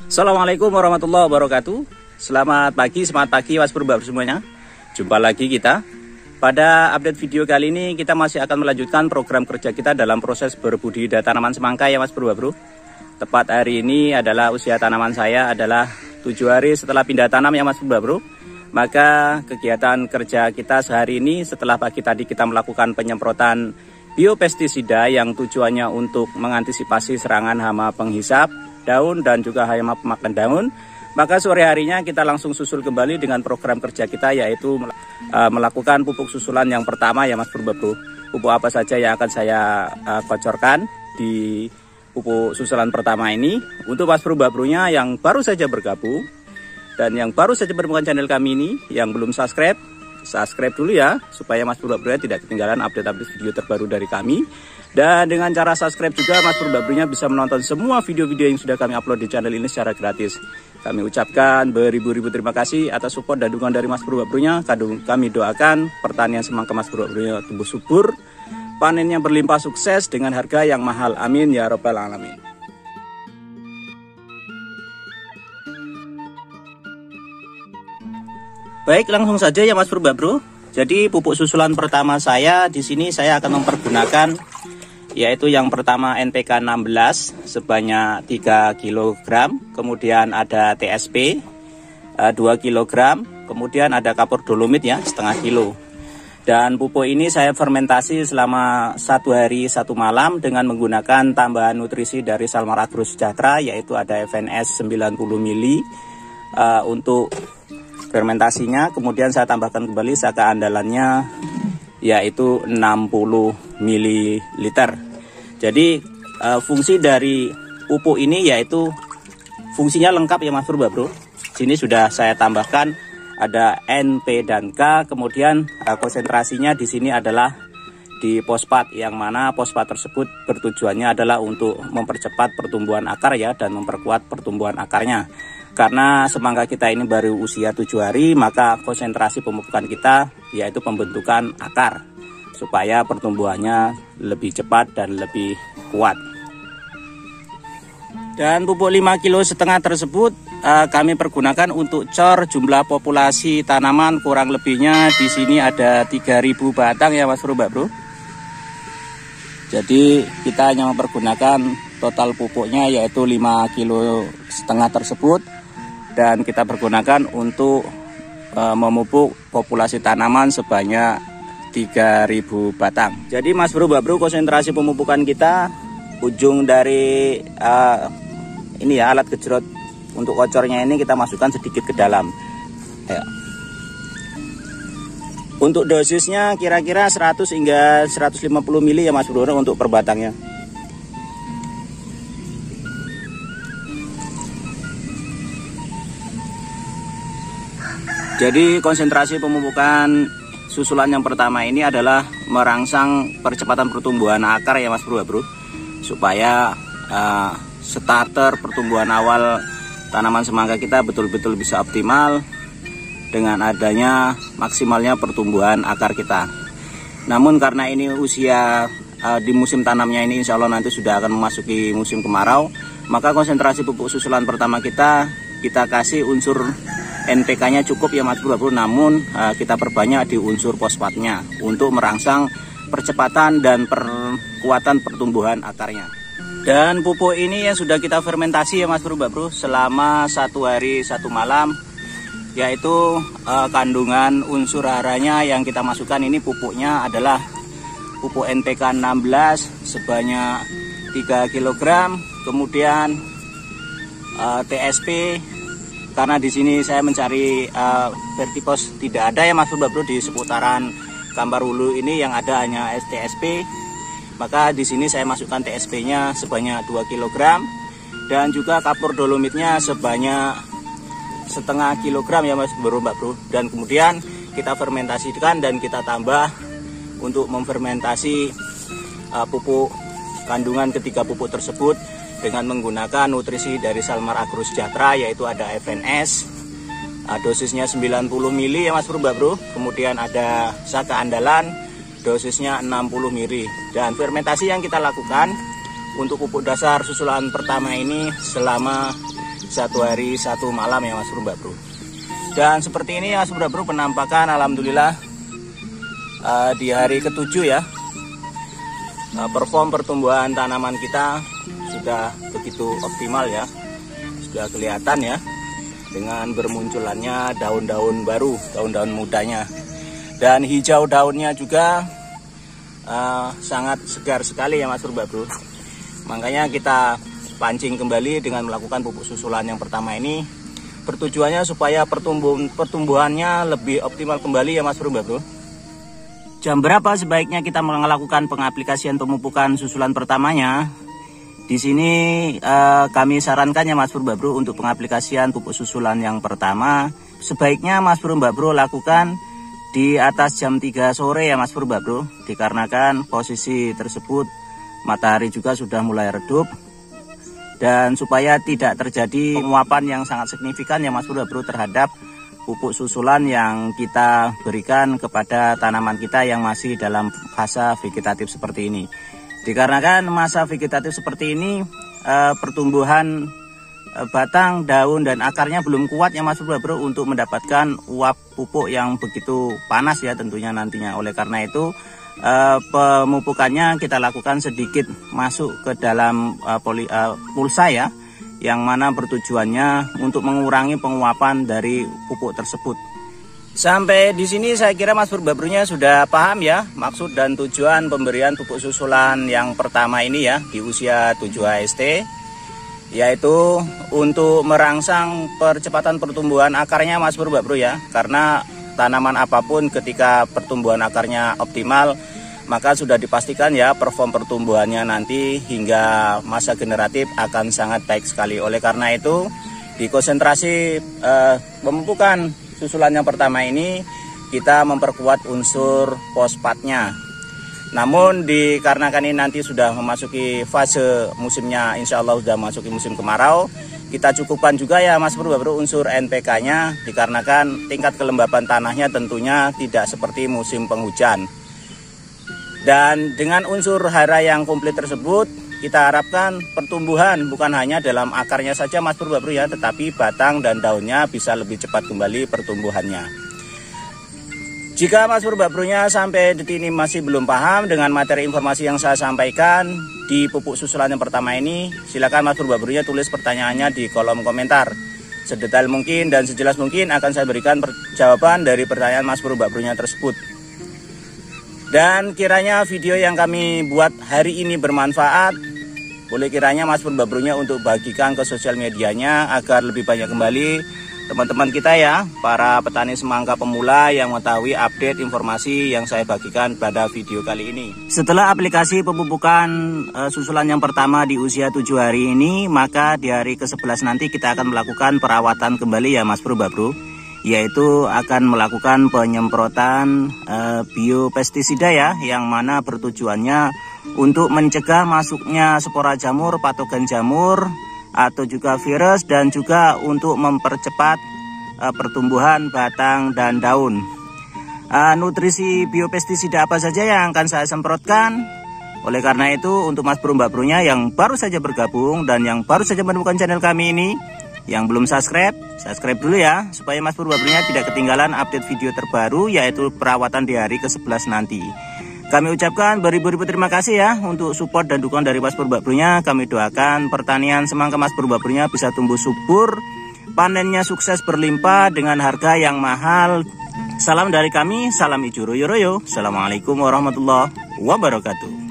Assalamualaikum warahmatullahi wabarakatuh. Selamat pagi Mas Bro semuanya. Jumpa lagi kita. Pada update video kali ini kita masih akan melanjutkan program kerja kita dalam proses berbudidaya tanaman semangka ya Mas Bro. Tepat hari ini adalah usia tanaman saya adalah 7 hari setelah pindah tanam ya Mas Bro. Maka kegiatan kerja kita sehari ini setelah pagi tadi kita melakukan penyemprotan biopestisida yang tujuannya untuk mengantisipasi serangan hama penghisap daun dan juga hama pemakan daun. Maka sore harinya kita langsung susul kembali dengan program kerja kita, yaitu melakukan pupuk susulan yang pertama ya Mas Bro. Pupuk apa saja yang akan saya kocorkan di pupuk susulan pertama ini. Untuk Mas Bro-nya yang baru saja bergabung dan yang baru saja menemukan channel kami ini, yang belum subscribe dulu ya, supaya Mas Bro-nya tidak ketinggalan update-update video terbaru dari kami. Dan dengan cara subscribe juga Mas Bro-nya bisa menonton semua video-video yang sudah kami upload di channel ini secara gratis. Kami ucapkan beribu-ribu terima kasih atas support dan dukungan dari Mas Bro-nya. Kami doakan pertanian semangka Mas Bro-nya tumbuh subur, panennya berlimpah sukses dengan harga yang mahal. Amin ya robbal alamin. Baik, langsung saja ya Mas Bro. Jadi pupuk susulan pertama saya di sini saya akan mempergunakan, yaitu yang pertama NPK 16 sebanyak 3 kg, kemudian ada TSP 2 kg, kemudian ada kapur dolomit ya setengah kilo. Dan pupuk ini saya fermentasi selama 1 hari 1 malam dengan menggunakan tambahan nutrisi dari Salmar Agro Sejahtera, yaitu ada FNS 90 ml untuk fermentasinya. Kemudian saya tambahkan kembali saka andalannya, yaitu 60 ml. Jadi fungsi dari pupuk ini yaitu fungsinya lengkap ya Mas Bro. Sini sudah saya tambahkan ada N, P dan K. Kemudian konsentrasinya di sini adalah di fosfat, yang mana fosfat tersebut bertujuannya adalah untuk mempercepat pertumbuhan akar ya, dan memperkuat pertumbuhan akarnya. Karena semangka kita ini baru usia 7 hari, maka konsentrasi pemupukan kita yaitu pembentukan akar supaya pertumbuhannya lebih cepat dan lebih kuat. Dan pupuk 5,5 kg tersebut kami pergunakan untuk cor jumlah populasi tanaman, kurang lebihnya di sini ada 3.000 batang ya Mas Bro. Jadi kita hanya mempergunakan total pupuknya yaitu 5,5 kg tersebut, dan kita pergunakan untuk memupuk populasi tanaman sebanyak 3.000 batang. Jadi Mas Bro, konsentrasi pemupukan kita, ujung dari ini ya alat gejrot untuk kocornya ini kita masukkan sedikit ke dalam ya. Untuk dosisnya kira-kira 100 hingga 150 ml ya Mas Bro untuk per batangnya. Jadi konsentrasi pemupukan susulan yang pertama ini adalah merangsang percepatan pertumbuhan akar ya Mas Bro, supaya starter pertumbuhan awal tanaman semangka kita betul-betul bisa optimal dengan adanya maksimalnya pertumbuhan akar kita. Namun karena ini usia di musim tanamnya ini insya Allah nanti sudah akan memasuki musim kemarau, maka konsentrasi pupuk susulan pertama kita kasih unsur NPK-nya cukup ya Mas Bro, namun kita perbanyak di unsur fosfatnya untuk merangsang percepatan dan perkuatan pertumbuhan akarnya. Dan pupuk ini yang sudah kita fermentasi ya Mas Bro selama 1 hari 1 malam, yaitu kandungan unsur haranya yang kita masukkan ini pupuknya adalah pupuk NPK 16 sebanyak 3 kg, kemudian TSP. Karena di sini saya mencari vertipos tidak ada ya Mas Bro di seputaran Kampar Hulu ini, yang ada hanya TSP. Maka di sini saya masukkan TSP-nya sebanyak 2 kg, dan juga kapur dolomitnya sebanyak setengah kilogram ya Mas Bro. Dan kemudian kita fermentasikan dan kita tambah untuk memfermentasi pupuk kandungan ketiga pupuk tersebut dengan menggunakan nutrisi dari Salmar Agro Sejahtera, yaitu ada FNS, dosisnya 90 ml ya Mas Bro. Kemudian ada saka andalan, dosisnya 60 ml. Dan fermentasi yang kita lakukan untuk pupuk dasar susulan pertama ini selama 1 hari 1 malam ya Mas Bro Mbak Bro. Dan seperti ini Mas Bro Mbak Bro penampakan alhamdulillah di hari ke-7 ya. Perform pertumbuhan tanaman kita sudah begitu optimal ya. Sudah kelihatan ya dengan bermunculannya daun-daun baru, daun-daun mudanya. Dan hijau daunnya juga sangat segar sekali ya Mas Bro Mbak Bro. Makanya kita pancing kembali dengan melakukan pupuk susulan yang pertama ini. Bertujuannya supaya pertumbuhannya lebih optimal kembali ya Mas Bro Mbak Bro. Jam berapa sebaiknya kita melakukan pengaplikasian pemupukan susulan pertamanya? Di sini kami sarankan ya Mas Bro Mbak Bro untuk pengaplikasian pupuk susulan yang pertama sebaiknya Mas Bro Mbak Bro lakukan di atas jam 3 sore ya Mas Bro Mbak Bro, dikarenakan posisi tersebut matahari juga sudah mulai redup dan supaya tidak terjadi penguapan yang sangat signifikan ya Mas Bro Mbak Bro terhadap pupuk susulan yang kita berikan kepada tanaman kita yang masih dalam fase vegetatif seperti ini. Dikarenakan masa vegetatif seperti ini pertumbuhan batang, daun dan akarnya belum kuat ya Mas Bro Bro untuk mendapatkan uap pupuk yang begitu panas ya tentunya nantinya. Oleh karena itu pemupukannya kita lakukan sedikit masuk ke dalam pulsa ya, yang mana bertujuannya untuk mengurangi penguapan dari pupuk tersebut. Sampai di sini saya kira Mas Bro Mbak Bro-nya sudah paham ya maksud dan tujuan pemberian pupuk susulan yang pertama ini ya di usia 7 HST, yaitu untuk merangsang percepatan pertumbuhan akarnya Mas Bro Mbak Bro ya. Karena tanaman apapun ketika pertumbuhan akarnya optimal maka sudah dipastikan ya perform pertumbuhannya nanti hingga masa generatif akan sangat baik sekali. Oleh karena itu di konsentrasi pemupukan susulan yang pertama ini kita memperkuat unsur fosfatnya. Namun dikarenakan ini nanti sudah memasuki fase musimnya, insya Allah sudah memasuki musim kemarau, kita cukupkan juga ya Mas Bro Mbak Bro unsur NPK-nya, dikarenakan tingkat kelembapan tanahnya tentunya tidak seperti musim penghujan. Dan dengan unsur hara yang komplit tersebut, kita harapkan pertumbuhan bukan hanya dalam akarnya saja Mas Bro Mbak Bro ya, tetapi batang dan daunnya bisa lebih cepat kembali pertumbuhannya. Jika Mas Bro Mbak Bro-nya sampai detik ini masih belum paham dengan materi informasi yang saya sampaikan di pupuk susulan yang pertama ini, silakan Mas Bro Mbak Bro-nya tulis pertanyaannya di kolom komentar. Sedetail mungkin dan sejelas mungkin akan saya berikan jawaban dari pertanyaan Mas Bro Mbak Bro-nya tersebut. Dan kiranya video yang kami buat hari ini bermanfaat, boleh kiranya Mas Bro Mbak Bro-nya untuk bagikan ke sosial medianya agar lebih banyak kembali teman-teman kita ya, para petani semangka pemula yang mengetahui update informasi yang saya bagikan pada video kali ini. Setelah aplikasi pemupukan susulan yang pertama di usia 7 hari ini, maka di hari ke-11 nanti kita akan melakukan perawatan kembali ya Mas Bro Mbak Bro, yaitu akan melakukan penyemprotan biopestisida ya, yang mana bertujuannya untuk mencegah masuknya spora jamur, patogen jamur, atau juga virus, dan juga untuk mempercepat pertumbuhan batang dan daun. Nutrisi biopestisida apa saja yang akan saya semprotkan? Oleh karena itu untuk Mas Bro Mbak Bro-nya yang baru saja bergabung dan yang baru saja menemukan channel kami ini, yang belum subscribe dulu ya, supaya Mas Bro Mbak Bro-nya tidak ketinggalan update video terbaru yaitu perawatan di hari ke-11 nanti. Kami ucapkan beribu-ribu terima kasih ya untuk support dan dukungan dari Mas Bro Mbak Bro-nya. Kami doakan pertanian semangka Mas Bro Mbak Bro-nya bisa tumbuh subur, panennya sukses berlimpah dengan harga yang mahal. Salam dari kami, salam hijau royo royo. Assalamualaikum warahmatullahi wabarakatuh.